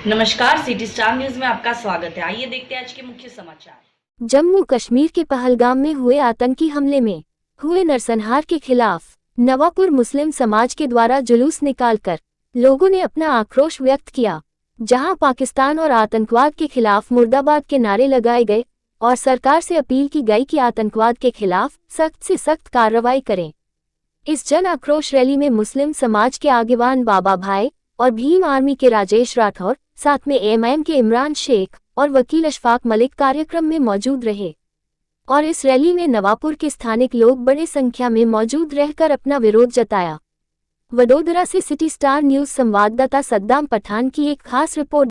नमस्कार, city star news में आपका स्वागत है। आइए देखते हैं आज के मुख्य समाचार। जम्मू कश्मीर के पहलगाम में हुए आतंकी हमले में हुए नरसंहार के खिलाफ नवापुर मुस्लिम समाज के द्वारा जुलूस निकालकर लोगों ने अपना आक्रोश व्यक्त किया, जहां पाकिस्तान और आतंकवाद के खिलाफ मुर्दाबाद के नारे लगाए गए और सरकार से अपील की गई कि आतंकवाद के खिलाफ सख्त से सख्त कार्रवाई करें। इस जन आक्रोश रैली में मुस्लिम समाज के आगेवान बाबा भाई और भीम आर्मी के राजेश राठौर, साथ में एएमआईएम के इमरान शेख और वकील अशफाक मलिक कार्यक्रम में मौजूद रहे और इस रैली में नवापुर के स्थानिक लोग बड़ी संख्या में मौजूद रहकर अपना विरोध जताया। वडोदरा से सिटी स्टार न्यूज संवाददाता सद्दाम पठान की एक खास रिपोर्ट।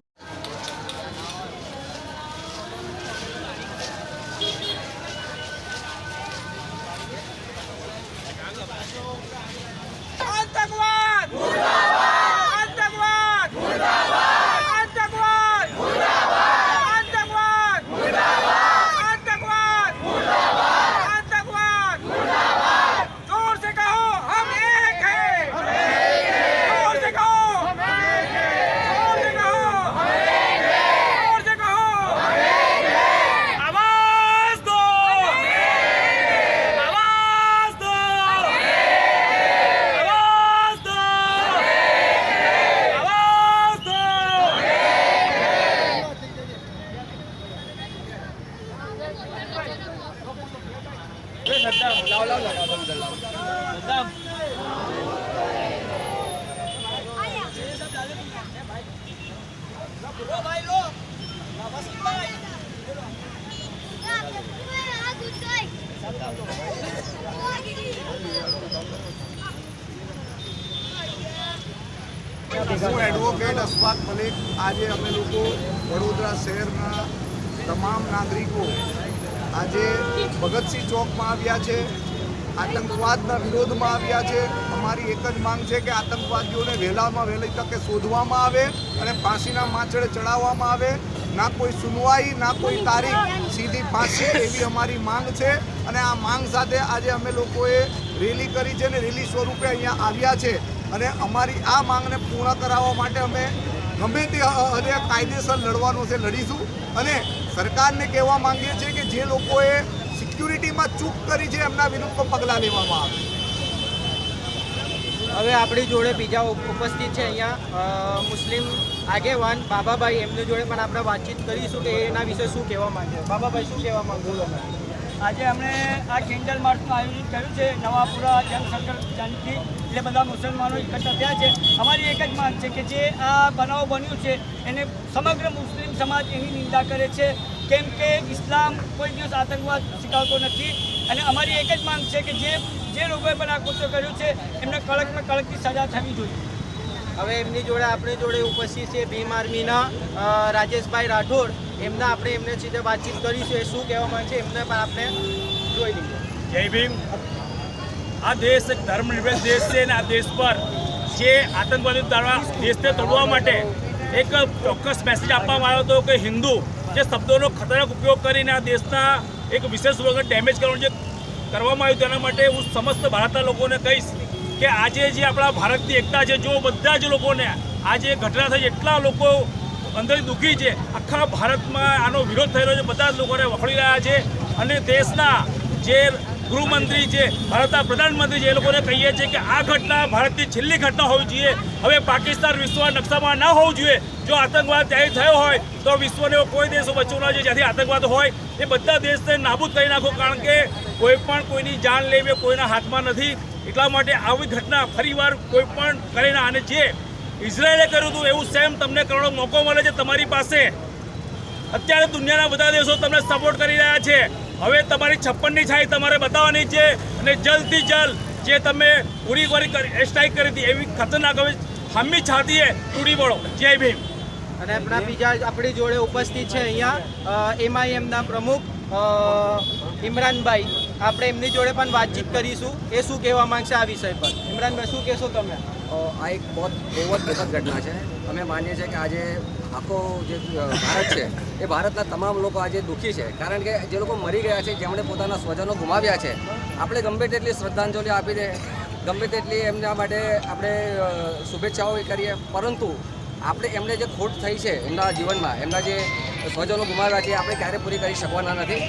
હું એડવોકેટ અશફાક મલિક આજે અમે લોકો વડોદરા શહેરના તમામ નાગરિકો આજે ભગતસિંહ ચોકમાં આવ્યા છે, આતંકવાદના વિરોધમાં આવ્યા છે। અમારી એક જ માંગ છે કે આતંકવાદીઓને વહેલામાં વહેલી તકે શોધવામાં આવે અને ફાંસીના માંચડે ચડાવવામાં આવે। ના કોઈ સુનવાઈ, ના કોઈ તારીખ, સીધી ફાંસી એવી અમારી માંગ છે અને આ માંગ સાથે આજે અમે લોકોએ રેલી કરી છે અને રેલી સ્વરૂપે અહીંયા આવ્યા છે અને અમારી આ માંગને પૂર્ણ કરાવવા માટે અમે ગમે તે હદે કાયદેસર લડવાનું છે, લડીશું અને સરકારને કહેવા માંગીએ છીએ કે જે લોકોએ સિક્યુરિટીમાં ચૂક કરી છે એમના વિરુદ્ધમાં પગલાં લેવામાં આવે। હવે આપણી જોડે બીજા ઉપસ્થિત છે અહીંયા મુસ્લિમ આગેવાન બાબાભાઈ, એમની જોડે પણ આપણે વાતચીત કરીશું કે એના વિશે શું કહેવા માંગે। બાબાભાઈ, શું કહેવા માંગો તમે? આજે અમને આ કેન્ડલ માર્ચનું આયોજન કર્યું છે નવાપુરા જંગ સર્કલ જાનથી, એટલે બધા મુસલમાનો એકઠા થયા છે। અમારી એક જ માંગ છે કે જે આ બનાવ બન્યું છે એને સમગ્ર મુસ્લિમ સમાજ એની નિંદા કરે છે, કેમ કે ઇસ્લામ કોઈ દિવસ આતંકવાદ સ્વીકારતો નથી અને અમારી એક જ માંગ છે કે જે લોકોએ પણ આ કૃત્ય કર્યું છે એમને કડકમાં કડકથી સજા થવી જોઈએ। હવે એમની જોડે આપણી જોડે ઉપસ્થિત છે ભીમ આર્મીના રાજેશભાઈ રાઠોડ, એમને સીધે વાતચીત કરીશું, એ શું કહેવા માંગે છે એમને પણ આપણે જોઈ લઈએ। જય ભીમ। આ દેશ એક ધર્મનિરપેક્ષ દેશ છે અને આ દેશ પર જે આતંકવાદી દ્વારા દેશને તોડવા માટે એક ચોક્કસ મેસેજ આપવામાં આવ્યો હતો કે હિન્દુ જે શબ્દોનો ખતરનાક ઉપયોગ કરીને આ દેશના એક વિશેષ વર્ગને ડેમેજ કરવાનું જે કરવામાં આવ્યું તેના માટે હું સમસ્ત ભારતના લોકોને કહીશ કે આજે જે આપણા ભારતની એકતા છે, જો બધા જ લોકોને આજે ઘટના થઈ એટલા લોકો અંદરથી દુઃખી છે, આખા ભારતમાં આનો વિરોધ થઈ રહ્યો છે, બધા જ લોકોને વખોડી રહ્યા છે અને દેશના જે ગૃહમંત્રી છે, ભારતના પ્રધાનમંત્રી છે, એ લોકોને કહીએ છીએ કે આ ઘટના ભારતની છેલ્લી ઘટના હોવી જોઈએ। હવે પાકિસ્તાન વિશ્વના નકશામાં ના હોવું જોઈએ। જો આતંકવાદ ત્યાં થયો હોય તો વિશ્વને કોઈ દેશો બચવો ના જોઈએ જ્યાંથી આતંકવાદ હોય, એ બધા દેશને નાબૂદ કરી નાખો, કારણ કે કોઈ પણ કોઈની જાન લેવી કોઈના હાથમાં નથી। એટલા માટે આવી ઘટના ફરીવાર કોઈ પણ કરે ના, અને જે ઇઝરાયલે કર્યું હતું એવું સેમ તમને કરવાનો મોકો મળે છે તમારી પાસે। અત્યારે દુનિયાના બધા દેશો તમને સપોર્ટ કરી રહ્યા છે। હવે તમારી 56ની છાઈ તમારે બતાવવાની છે અને જલ્દથી જલ્દ જે તમે પૂરી સ્ટ્રાઇક કરી હતી એવી ખતરનાક હવે હામી છાતીએ તૂટી પડો। જય ભીમ। અને આપણા બીજા આપણી જોડે ઉપસ્થિત છે અહીંયા એમઆઈએમના પ્રમુખ ઇમરાનભાઈ, આપણે એમની જોડે પણ વાતચીત કરીશું, એ શું કહેવા માંગશે આ વિષય પર। ઇમરાનભાઈ, શું કહેશો તમે? આ એક બહુ જ દુઃખદ ઘટના છે। અમે માનીએ છીએ કે આજે આખો જે ભારત છે એ ભારતના તમામ લોકો આજે દુઃખી છે, કારણ કે જે લોકો મરી ગયા છે, જેમણે પોતાના સ્વજનો ગુમાવ્યા છે, આપણે ગમે તેટલી શ્રદ્ધાંજલિ આપી દે, ગમે તેટલી એમના માટે આપણે શુભેચ્છાઓ કરીએ, પરંતુ આપણે એમને જે ખોટ થઈ છે એમના જીવનમાં, એમના જે સ્વજનો ગુમાવ્યા છે, આપણે ક્યારે પૂરી કરી શકવાના નથી.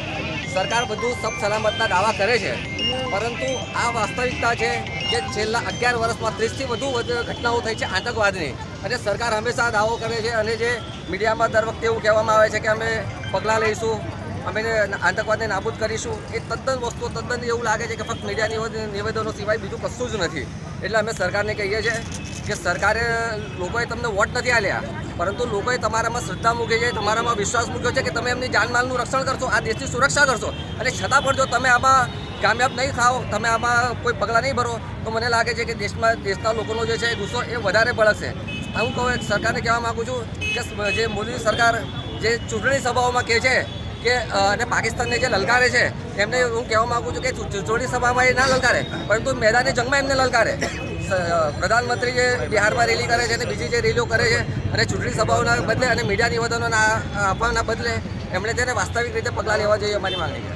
સરકાર બધું સબ સલામતના દાવા કરે છે, પરંતુ આ વાસ્તવિકતા છે કે છેલ્લા 11 વર્ષમાં 30થી વધુ ઘટનાઓ થઈ છે આતંકવાદની, અને સરકાર હંમેશા દાવો કરે છે અને જે મીડિયામાં દર વખતે એવું કહેવામાં આવે છે કે અમે પગલાં લઈશું, અમે આતંકવાદને નાબૂદ કરીશું. એ તદ્દન વસ્તુઓ તદ્દન એવું લાગે છે કે ફક્ત મીડિયા નિવેદનો સિવાય બીજું કશું જ નથી. એટલે અમે સરકારને કહીએ છીએ કે સરકારે, લોકોએ તમને વોટ નથી આપ્યા, પરંતુ લોકોએ તમારામાં શ્રદ્ધા મૂકી છે, તમારામાં વિશ્વાસ મૂક્યો છે કે તમે એમની જાનમાલનું રક્ષણ કરશો, આ દેશની સુરક્ષા કરશો, અને છતાં પણ જો તમે આમાં કામયાબ નહીં થાઓ, તમે આમાં કોઈ પગલાં નહીં ભરો, તો મને લાગે છે કે દેશના લોકોનો જે છે એ ગુસ્સો એ વધારે ભડકશે. હું કહું સરકારને કહેવા માગું છું કે જે મોદી સરકાર જે ચૂંટણી સભાઓમાં કહે છે કે અને પાકિસ્તાનને જે લલકારે છે, એમને હું કહેવા માગું છું કે ચૂંટણી સભામાં એ ના લલકારે, પરંતુ મેદાની જંગમાં એમને લલકારે. પ્રધાનમંત્રી જે બિહારમાં રેલી કરે છે અને બીજી જે રેલીઓ કરે છે અને ચૂંટણી સભાઓના બદલે અને મીડિયા નિવેદનો આપવાના બદલે એમણે તેને વાસ્તવિક રીતે પગલાં લેવા જોઈએ, અમારી માંગણી છે.